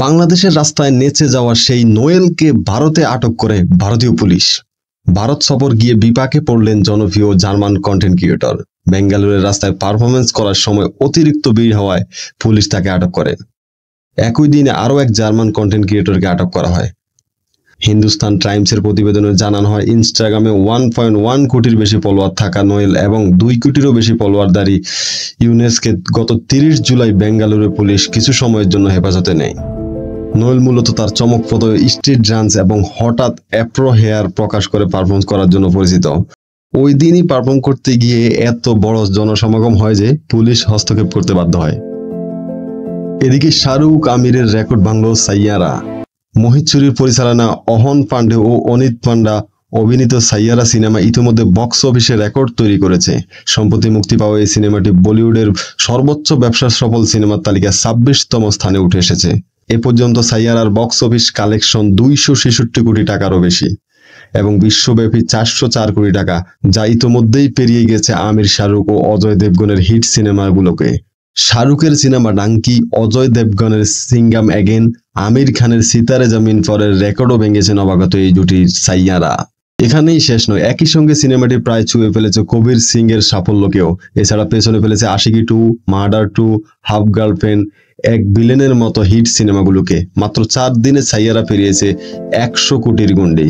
বাংলাদেশের রাস্তায় নেচে যাওয়া সেই নোয়েলকে ভারতে আটক করে ভারতীয় পুলিশ। ভারত সফর গিয়ে বিপাকে পড়লেন জনপ্রিয় জার্মান কন্টেন্ট ক্রিয়েটর। বেঙ্গালুরুর রাস্তায় পারফরমেন্স করার সময় অতিরিক্ত ভিড় হওয়ায় পুলিশ তাকে আটক করে। একই দিনে আরও এক জার্মান কন্টেন্ট ক্রিয়েটরকে আটক করা হয়। হিন্দুস্তান টাইমসের প্রতিবেদনে জানানো হয়, ইনস্টাগ্রামে 1.1 কোটির বেশি ফলোয়ার থাকা নোয়েল এবং 2 কোটিরও বেশি ফলোয়ারধারী ইউনেসকে গত 30 জুলাই বেঙ্গালুরু পুলিশ কিছু সময়ের জন্য হেফাজতে নেয়। নোয়েল মূলত তার চমকপ্রদ স্ট্রিট ডান্স এবং হঠাৎ অ্যাপ্রো হেয়ার প্রকাশ করে পারফর্ম করার জন্য পরিচিত। ওই দিনই পারফর্ম করতে গিয়ে এত বড় জনসমাগম হয় যে পুলিশ হস্তক্ষেপ করতে বাধ্য হয়। এদিকে শাহরুখ আমিরের রেকর্ড ভাঙল সাইয়ারা। মোহিত সুরির পরিচালনা, অহন পান্ডে ও অনিত পান্ডা অভিনীত সাইয়ারা সিনেমা ইতিমধ্যে বক্স অফিসে রেকর্ড তৈরি করেছে। সম্প্রতি মুক্তি পাওয়া এই সিনেমাটি বলিউডের সর্বোচ্চ ব্যবসা সফল সিনেমার তালিকায় 26তম স্থানে উঠে এসেছে। এ পর্যন্ত সাইয়ারার বক্স অফিস কালেকশন 266 কোটি টাকারও বেশি এবং বিশ্বব্যাপী 404 কোটি টাকা, যা ইতিমধ্যেই পেরিয়ে গেছে আমির, শাহরুখ ও অজয় দেবগনের হিট সিনেমাগুলোকে। শাহরুখের সিনেমা ডাঙ্কি, অজয় দেবগনের সিঙ্গাম অ্যাগেন, আমির খানের সিতারে জামিন পরের রেকর্ডও ভেঙেছে নবাগত এই জুটি সাইয়ারা। এখানেই শেষ নয়, একই সঙ্গে সিনেমাটি প্রায় ছুঁয়ে ফেলেছে কবির সিং এর সাফল্যকেও। এছাড়া পেছনে ফেলেছে আশিকি 2, মার্ডার 2, হাফ গার্লফ্রেন্ড, এক ভিলেনের মতো হিট সিনেমাগুলোকে। মাত্র 4 দিনে সাইয়ারা পেরিয়েছে 100 কোটির গণ্ডি।